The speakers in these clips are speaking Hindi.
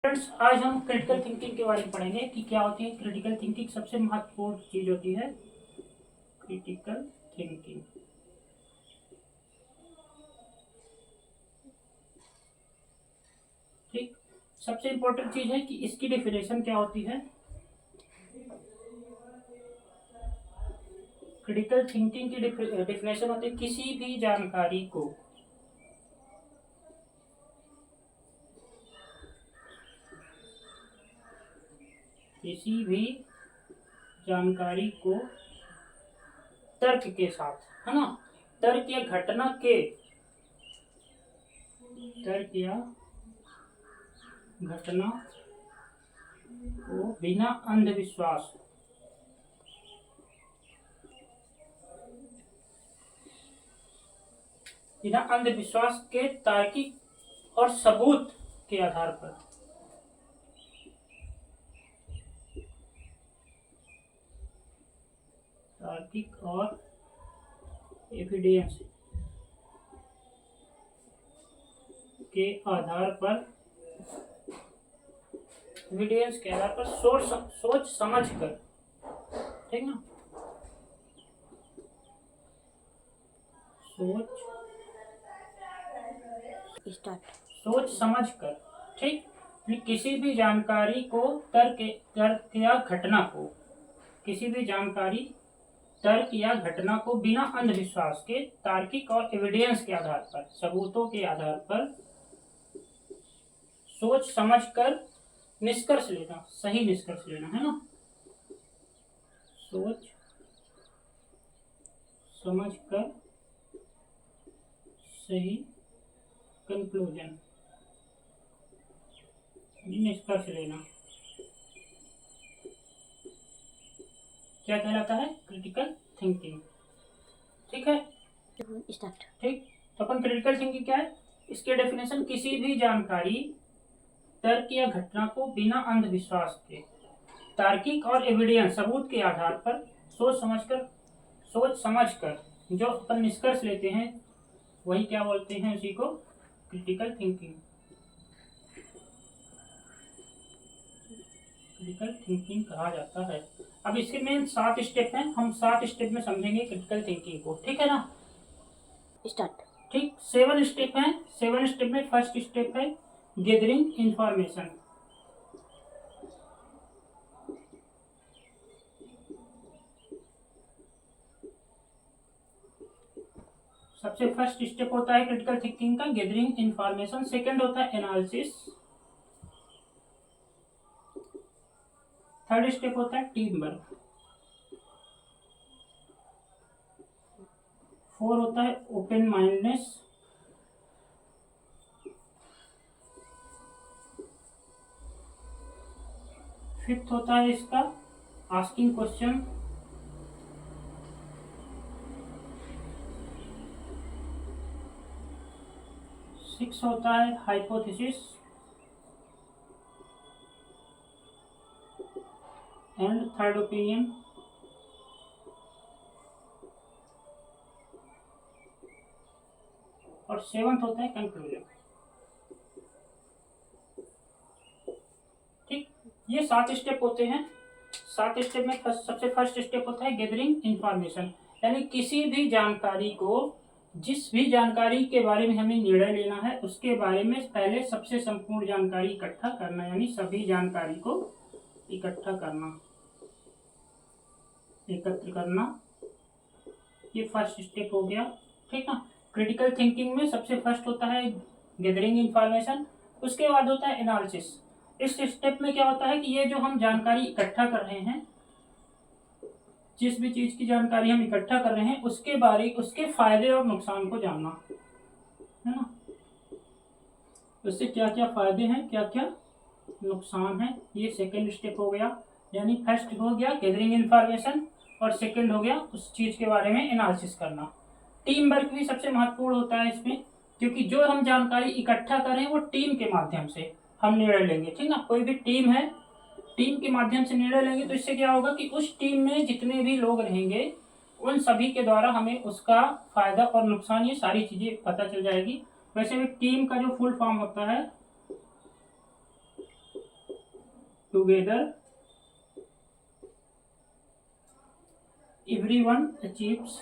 फ्रेंड्स, आज हम क्रिटिकल थिंकिंग के बारे में पढ़ेंगे कि क्या होती है क्रिटिकल थिंकिंग। सबसे महत्वपूर्ण चीज होती है क्रिटिकल थिंकिंग। ठीक, सबसे इंपॉर्टेंट चीज है कि इसकी डेफिनेशन क्या होती है। क्रिटिकल थिंकिंग की डेफिनेशन होती है किसी भी जानकारी को तर्क के साथ, है ना, तर्क या घटना को बिना अंधविश्वास के तार्किक और सबूत के आधार पर एविडेंस के आधार पर सोच समझ कर, ठीक ना, सोच समझ कर, ठीक, किसी भी जानकारी को तर्क या घटना को बिना अंधविश्वास के तार्किक और एविडेंस के आधार पर, सबूतों के आधार पर सोच समझ कर निष्कर्ष लेना, सही निष्कर्ष लेना, है ना, सोच समझ कर सही कंक्लूजन, निष्कर्ष लेना, क्या कहलाता है क्रिटिकल थिंकिंग। ठीक है, स्टार्ट। ठीक, तो अपन क्रिटिकल थिंकिंग क्या है, इसके डेफिनेशन किसी भी जानकारी, तर्क या घटना को बिना अंधविश्वास के तार्किक और एविडेंस सबूत के आधार पर सोच समझकर जो अपन निष्कर्ष लेते हैं वही क्या बोलते हैं, उसी को क्रिटिकल थिंकिंग कहा जाता है। अब इसके में 7 स्टेप हैं, हम 7 स्टेप में समझेंगे क्रिटिकल थिंकिंग को, ठीक है ना। स्टार्ट। ठीक, 7 स्टेप हैं। 7 स्टेप में फर्स्ट स्टेप है गैदरिंग इंफॉर्मेशन। सबसे फर्स्ट स्टेप होता है क्रिटिकल थिंकिंग का गैदरिंग इंफॉर्मेशन। सेकंड होता है एनालिसिस। थर्ड स्टेप होता है टीम वर्क। 4 होता है ओपन माइंडनेस। 5th होता है इसका आस्किंग क्वेश्चन। 6 होता है हाइपोथेसिस एंड थर्ड ओपिनियन। और 7th होता है कंक्लूजन। ठीक, ये 7 स्टेप होते हैं। 7 स्टेप में सबसे फर्स्ट स्टेप होता है गैदरिंग इंफॉर्मेशन, यानी किसी भी जानकारी को, जिस भी जानकारी के बारे में हमें निर्णय लेना है उसके बारे में पहले सबसे संपूर्ण जानकारी इकट्ठा करना, यानी सभी जानकारी को इकट्ठा करना, एकत्र करना, ये फर्स्ट स्टेप हो गया। ठीक ना, क्रिटिकल थिंकिंग में सबसे फर्स्ट होता है गैदरिंग इंफॉर्मेशन, उसके बाद होता है एनालिसिस। इस स्टेप में क्या होता है कि ये जो हम जानकारी इकट्ठा कर रहे हैं, जिस भी चीज की जानकारी हम इकट्ठा कर रहे हैं उसके फायदे और नुकसान को जानना, है ना, उससे क्या क्या फायदे हैं, क्या क्या नुकसान है, ये सेकंड स्टेप हो गया। यानी फर्स्ट हो गया गैदरिंग इंफॉर्मेशन और सेकंड हो गया उस चीज के बारे में एनालिसिस करना। टीम वर्क भी सबसे महत्वपूर्ण होता है इसमें, क्योंकि जो हम जानकारी इकट्ठा करें वो टीम के माध्यम से हम निर्णय लेंगे। ठीक ना, कोई भी टीम है, टीम के माध्यम से निर्णय लेंगे तो इससे क्या होगा कि उस टीम में जितने भी लोग रहेंगे उन सभी के द्वारा हमें उसका फायदा और नुकसान, ये सारी चीजें पता चल जाएगी। वैसे भी टीम का जो फुल फॉर्म होता है टुगेदर everyone achieves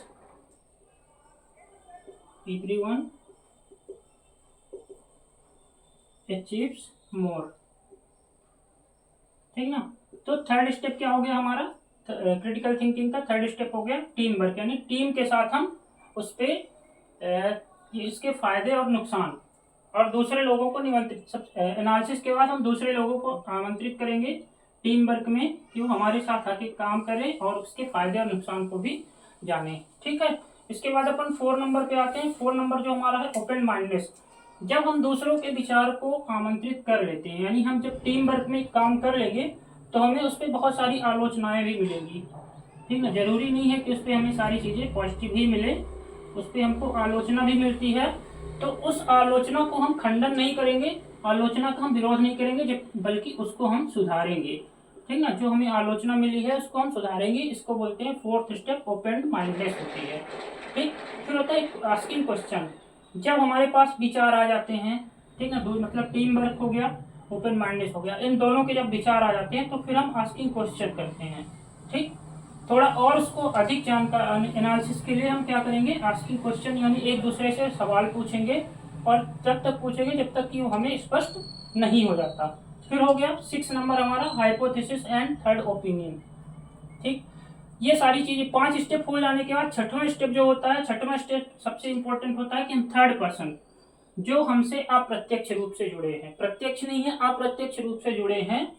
more। ठीक ना। तो थर्ड स्टेप क्या हो गया हमारा, क्रिटिकल थिंकिंग का थर्ड स्टेप हो गया टीम वर्क, यानी टीम के साथ हम उस पे इसके फायदे और नुकसान और दूसरे लोगों को निमंत्रित, सब एनालिसिस के बाद हम दूसरे लोगों को आमंत्रित करेंगे टीम वर्क में कि वो हमारे साथ आके काम करें और उसके फायदे और नुकसान को भी जाने। ठीक है। इसके बाद अपन 4 नंबर पे आते हैं। 4 नंबर जो हमारा है ओपन माइंडनेस। जब हम दूसरों के विचार को आमंत्रित कर लेते हैं, यानी हम जब टीम वर्क में काम कर लेंगे तो हमें उस पर बहुत सारी आलोचनाएं भी मिलेंगी। ठीक है, जरूरी नहीं है कि उस पर हमें सारी चीजें पॉजिटिव ही मिले, उस पर हमको आलोचना भी मिलती है। तो उस आलोचना को हम खंडन नहीं करेंगे, आलोचना का हम विरोध नहीं करेंगे, बल्कि उसको हम सुधारेंगे। ठीक ना, जो हमें आलोचना मिली है उसको हम सुधारेंगे। इसको बोलते हैं फोर्थ स्टेप ओपन माइंडनेस होती है। ठीक। फिर होता है आस्किंग क्वेश्चन। जब हमारे पास विचार आ जाते हैं, ठीक ना, दो मतलब टीम वर्क हो गया, ओपन माइंडनेस हो गया, इन दोनों के जब विचार आ जाते हैं तो फिर हम आस्किंग क्वेश्चन करते हैं। ठीक। थोड़ा और उसको अधिक जानकारी एनालिसिस के लिए हम क्या करेंगे, आस्किंग क्वेश्चन, यानी एक दूसरे से सवाल पूछेंगे और जब तक पूछेंगे जब तक कि वो हमें स्पष्ट नहीं हो जाता। फिर हो गया 6 नंबर हमारा हाइपोथेसिस एंड थर्ड ओपिनियन। ठीक। ये सारी चीजें 5 स्टेप हो जाने के बाद छठवां स्टेप जो होता है, छठवां स्टेप सबसे इंपॉर्टेंट होता है कि हम थर्ड पर्सन जो हमसे अप्रत्यक्ष रूप से जुड़े हैं, प्रत्यक्ष नहीं है अप्रत्यक्ष रूप से जुड़े हैं,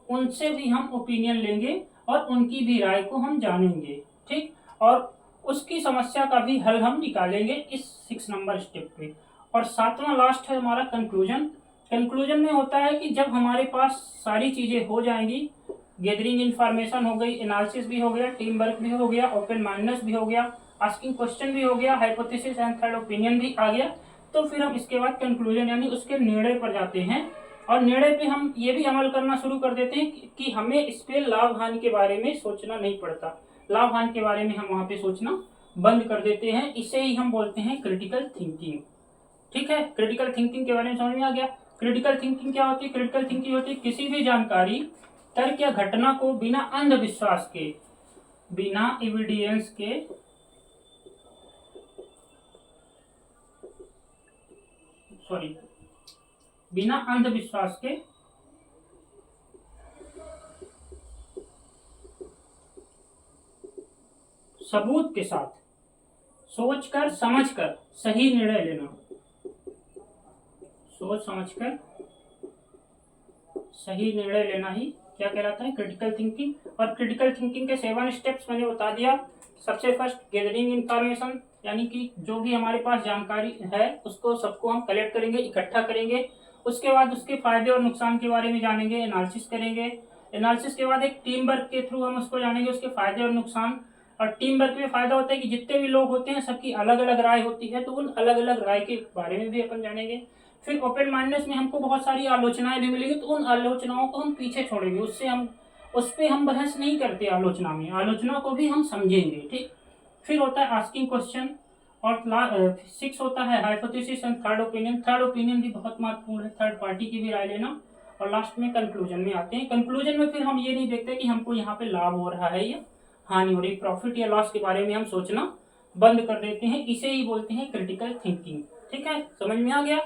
उनसे भी हम ओपिनियन लेंगे और उनकी भी राय को हम जानेंगे। ठीक। और उसकी समस्या का भी हल हम निकालेंगे इस 6 नंबर स्टेप पे। और 7वां लास्ट है हमारा कंक्लूजन। कंक्लूजन में होता है कि जब हमारे पास सारी चीजें हो जाएंगी, गैदरिंग इंफॉर्मेशन हो गई, एनालिसिस भी हो गया, टीम वर्क भी हो गया, ओपन माइंडनेस भी हो गया, आस्किंग क्वेश्चन भी हो गया, हाइपोथेसिस एंड थर्ड ओपिनियन भी आ गया, तो फिर हम इसके बाद कंक्लूजन यानी उसके निर्णय पर जाते हैं। और निर्णय पे हम ये भी अमल करना शुरू कर देते हैं कि हमें इस पे लाभ हानि के बारे में सोचना नहीं पड़ता, लाभ हानि के बारे में हम वहां पे सोचना बंद कर देते हैं। इसे ही हम बोलते हैं क्रिटिकल थिंकिंग। ठीक है, क्रिटिकल थिंकिंग के बारे में समझ में आ गया। क्रिटिकल थिंकिंग क्या होती है, क्रिटिकल थिंकिंग होती है किसी भी जानकारी, तर्क या घटना को बिना अंधविश्वास के, बिना एविडेंस के बिना अंधविश्वास के सबूत के साथ सोचकर समझकर सही निर्णय लेना, सोच समझकर सही निर्णय लेना ही क्या कहलाता है, क्रिटिकल थिंकिंग। और क्रिटिकल थिंकिंग के 7 स्टेप्स मैंने बता दिया। सबसे फर्स्ट गैदरिंग इंफॉर्मेशन, यानी कि जो भी हमारे पास जानकारी है उसको सबको हम कलेक्ट करेंगे, इकट्ठा करेंगे। उसके बाद उसके फायदे और नुकसान के बारे में जानेंगे, एनालिसिस करेंगे। एनालिसिस के बाद एक टीम वर्क के थ्रू हम उसको जानेंगे, उसके फायदे और नुकसान। और टीम वर्क में फायदा होता है कि जितने भी लोग होते हैं सबकी अलग अलग राय होती है, तो उन अलग अलग राय के बारे में भी अपन जानेंगे। फिर ओपन माइंडनेस में हमको बहुत सारी आलोचनाएं भी मिलेंगी, तो उन आलोचनाओं को हम पीछे छोड़ेंगे, उससे हम उस पर हम बहस नहीं करते, आलोचना में आलोचना को भी हम समझेंगे। ठीक। फिर होता है आस्किंग क्वेश्चन। और 6 होता है hypothesis and third opinion. Third opinion भी बहुत महत्वपूर्ण है, थर्ड पार्टी की भी राय लेना। और लास्ट में कंक्लूजन में आते हैं। कंक्लूजन में फिर हम ये नहीं देखते कि हमको यहाँ पे लाभ हो रहा है या हानि हो रही, प्रॉफिट या लॉस के बारे में हम सोचना बंद कर देते हैं। इसे ही बोलते हैं क्रिटिकल थिंकिंग। ठीक है, समझ में आ गया।